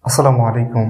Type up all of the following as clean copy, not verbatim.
আসসালামু আলাইকুম।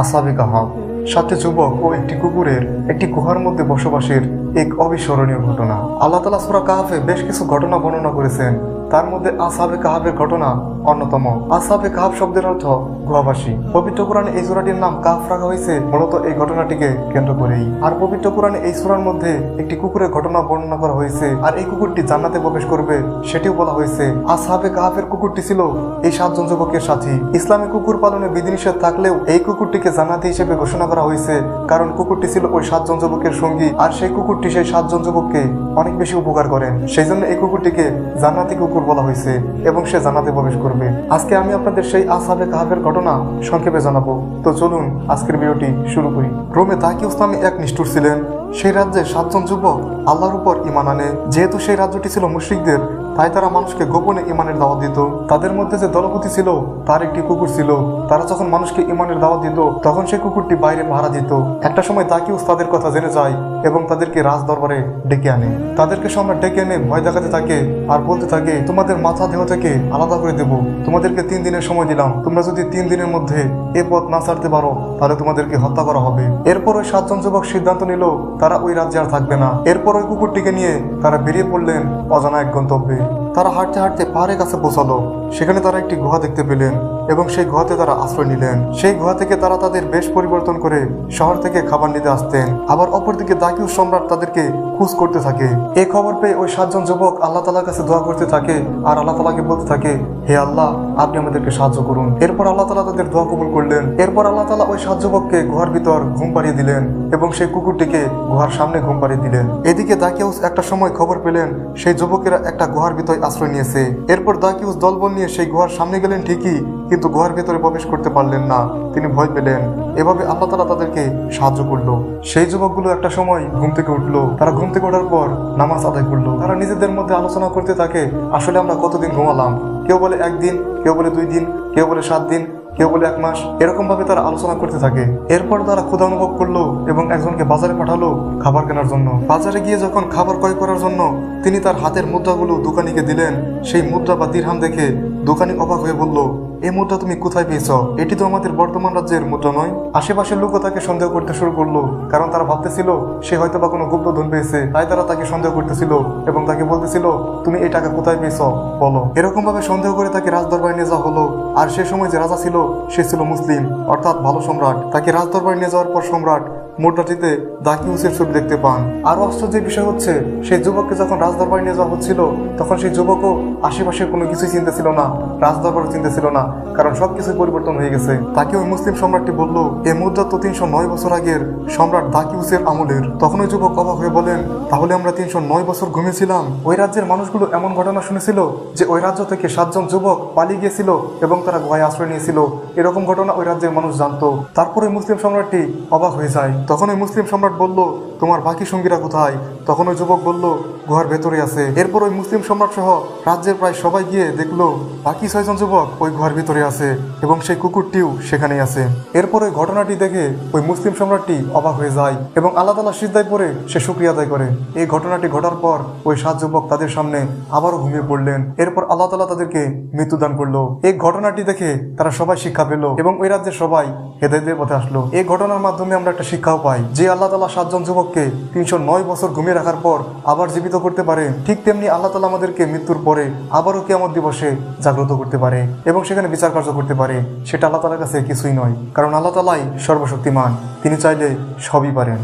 আসহাবে কাহাফ, 7টি যুবক ও একটি কুকুরের একটি গুহার মধ্যে বসবাসের এক অবিস্মরণীয় ঘটনা। আল্লাহ তাআলা সূরা কাহাফে বেশ কিছু ঘটনা বর্ণনা করেছেন, তার মধ্যে আসহাবে কাহাফের ঘটনা অন্যতম। আসহাবে কাহাফ শব্দের অর্থ গুহাবাসী। পবিত্র কোরআনে এই সূরাটির নাম কাহাফ রাখা হয়েছে মূলত এই ঘটনাটিকে কেন্দ্র করেই। আর পবিত্র কোরআনে এই সূরার মধ্যে একটি কুকুরের ঘটনা বর্ণনা করা হয়েছে, আর এই কুকুরটি জান্নাতে প্রবেশ করবে সেটিও বলা হয়েছে। আসহাবে কাহাফের কুকুরটি ছিল এই 7 জন যুবকের সাথী। ইসলামে কুকুর পালনে বিধিনিষেধ থাকলেও এই কুকুরটিকে জান্নাতি হিসেবে ঘোষণা করা হয়েছে, কারণ কুকুরটি ছিল ওই 7 জন যুবকের সঙ্গী, আর সেই কুকুরটি সেই 7 জন যুবককে অনেক বেশি উপকার করেন। সেই জন্য এই কুকুরটিকে জান্নাতি কুকুর বলা হয়েছে এবং সে জান্নাতে প্রবেশ করবে। আজকে আমি আপনাদের সেই আসহাবে কাহাফের ঘটনা সংক্ষেপে জানাবো। তো চলুন আজকের ভিডিওটি শুরু করি। রোমে তাকিউস নামে এক নিষ্ঠুর ছিলেন। সেই রাজ্যে 7 জন যুবক আল্লাহর উপর ঈমান আনে। যেহেতু সেই রাজ্যটি ছিল মুশরিকদের, তাই তারা মানুষকে গোপনে ঈমানের দাওয়াত দিত। তাদের মধ্যে যে দলপতি ছিল তার একটি কুকুর ছিল। তারা যখন মানুষকে ঈমানের দাওয়াত দিত তখন সেই কুকুরটি বাইরে পাহারা দিত। একটা সময় তাকিউস তাদের কথা জেনে যায় এবং তাদেরকে রাজ দরবারে ডেকে আনে। তাদেরকে সম্রাট ডেকে এনে ভয় দেখাতে থাকে আর বলতে থাকে, তোমাদের মাথা দেহ থেকে আলাদা করে দেব। তোমাদেরকে 3 দিনের সময় দিলাম। তোমরা যদি 3 দিনের মধ্যে এ পথ না ছাড়তে পারো তাহলে তোমাদেরকে হত্যা করা হবে। এরপর ওই 7 জন যুবক সিদ্ধান্ত নিল তারা ওই রাজ্যে আর থাকবে না। এরপর ওই কুকুরটিকে নিয়ে তারা বেরিয়ে পড়লেন অজানা এক গন্তব্যে। তারা হাঁটতে হাঁটতে পাহাড়ের কাছে পৌঁছালো। সেখানে তারা একটি গুহা দেখতে পেলেন এবং সেই গুহাতে তারা আশ্রয় নিলেন। সেই গুহা থেকে তারা তাদের বেশ পরিবর্তন করে শহর থেকে খাবার নিতে আসতেন। আবার অপরদিকে দাকিউস সম্রাট তাদেরকে খোঁজ করতে থাকে। এই খবর পেয়ে ওই 7 জন যুবক আল্লাহ তাআলার কাছে দোয়া করতে থাকে আর আল্লাহ তাআলাকে বলতে থাকে, হে আল্লাহ, আপনি আমাদেরকে সাহায্য করুন। এরপর আল্লাহ তাআলা তাদের দোয়া কবুল করলেন। এরপর আল্লাহ তাআলা ওই 7 যুবককে গুহার ভিতর ঘুম পাড়িয়ে দিলেন এবং সেই কুকুরটিকে গুহার সামনে ঘুম পাড়িয়ে দিলেন। এদিকে দাকিউস একটা সময় খবর পেলেন সেই যুবকেরা একটা গুহার ভিতর আশ্রয় নিয়েছে। এরপর দাকিউস দলবল নিয়ে সেই গুহার সামনে গেলেন ঠিকই, কিন্তু গুহার ভেতরে প্রবেশ করতে পারলেন না। তিনি ভয় পেলেন। এভাবে আল্লাহ তাআলা তাদেরকে সাহায্য করলো। সেই যুবকগুলো একটা সময় ঘুম থেকে উঠলো। তারা ঘুম থেকে ওঠার পর নামাজ আদায় করলো। তারা নিজেদের মধ্যে আলোচনা করতে থাকে, আসলে আমরা কতদিন ঘুমালাম। কেউ বলে 1 দিন, কেউ বলে 2 দিন, কেউ বলে 7 দিন, কেউ বলে 1 মাস। এরকম ভাবে তারা আলোচনা করতে থাকে। এরপর তারা ক্ষুধা অনুভব করলো এবং একজনকে বাজারে পাঠালো খাবার কেনার জন্য। বাজারে গিয়ে যখন খাবার ক্রয় করার জন্য তিনি তার হাতের মুদ্রাগুলো দোকানিকে দিলেন, সেই মুদ্রা বা দিরহাম দেখে দোকানি অবাক হয়ে বলল, এই মুদ্রা তুমি কোথায় পেয়েছ? এটি তো আমাদের বর্তমান রাজ্যের মুদ্রা নয়। আশেপাশের লোকও তাকে সন্দেহ করতে শুরু করলো, কারণ তারা ভাবতেছিল সে হয়তো বা কোনো গুপ্তধন পেয়েছে, তাই তারা তাকে সন্দেহ করতেছিল এবং তাকে বলতেছিল, তুমি এই টাকা কোথায় পেয়েছ বলো। এরকম ভাবে সন্দেহ করে তাকে রাজদরবারে নিয়ে যাওয়া হলো। আর সে সময় যে রাজা ছিল সে ছিল মুসলিম, অর্থাৎ ভালো সম্রাট। তাকে রাজদরবারে নিয়ে যাওয়ার পর সম্রাট মুদ্রাটিতে দাকিউসের ছবি দেখতে পান। আরো আশ্চর্যের বিষয় হচ্ছে, সেই যুবককে যখন রাজদরবারে নিয়ে যাওয়া হচ্ছিল তখন সেই যুবকও আশেপাশের কোনো কিছুই চিন্তা ছিল না, রাজদরবারও চিন্তা ছিল না, কারণ সবকিছু পরিবর্তন হয়ে গেছে। তাকে ওই মুসলিম সম্রাটটি বলল, এই মুদ্রা তো 309 বছর আগের সম্রাট দাকিউসের আমলের। তখন ওই যুবক অবাক হয়ে বলেন, তাহলে আমরা 309 বছর ঘুমিয়েছিলাম। ওই রাজ্যের মানুষগুলো এমন ঘটনা শুনেছিল যে ওই রাজ্য থেকে 7 জন যুবক পালিয়ে গিয়েছিল এবং তারা গুহায় আশ্রয় নিয়েছিল। এরকম ঘটনা ওই রাজ্যের মানুষ জানতো। তারপর ওই মুসলিম সম্রাটটি অবাক হয়ে যায়। তখন ওই মুসলিম সম্রাট বলল, তোমার বাকি সঙ্গীরা কোথায়? তখন ওই যুবক বলল, গুহার ভেতরে আছে। এরপর ওই মুসলিম সম্রাট সহ রাজ্যের প্রায় সবাই গিয়ে দেখলো বাকি 6 জন যুবক ওই গুহার ভিতরে আছে এবং সেই কুকুরটিও সেখানেই আছে। এরপর ওই ঘটনাটি দেখে ওই মুসলিম সম্রাটটি অবাক হয়ে যায় এবং আল্লাহ তাআলা সিজদায় পড়ে সে শুকরিয়া আদায় করে। এই ঘটনাটি ঘটার পর ওই 7 যুবক তাদের সামনে আবারও ঘুমিয়ে পড়লেন। এরপর আল্লাহ তাআলা তাদেরকে মৃত্যুদান করলো। এই ঘটনাটি দেখে তারা সবাই শিক্ষা পেল এবং ওই রাজ্যের সবাই হেদায়েতের পথে আসলো। এই ঘটনার মাধ্যমে আমরা একটা শিক্ষাও পাই যে আল্লাহ তাআলা 7 জন যুবককে 309 বছর ঘুমিয়ে রাখার পর আবার জীবিত করতে পারে। ঠিক তেমনি আল্লাহ তাআলা আমাদেরকে মৃত্যুর পরে আবারও কিয়ামত দিবসে জাগ্রত করতে পারে এবং সেখানে বিচার কার্য করতে পারে। সেটা আল্লাহ তাআলার কাছে কিছুই নয়, কারণ আল্লাহ তাআলাই সর্বশক্তিমান, তিনি চাইলে সবই পারেন।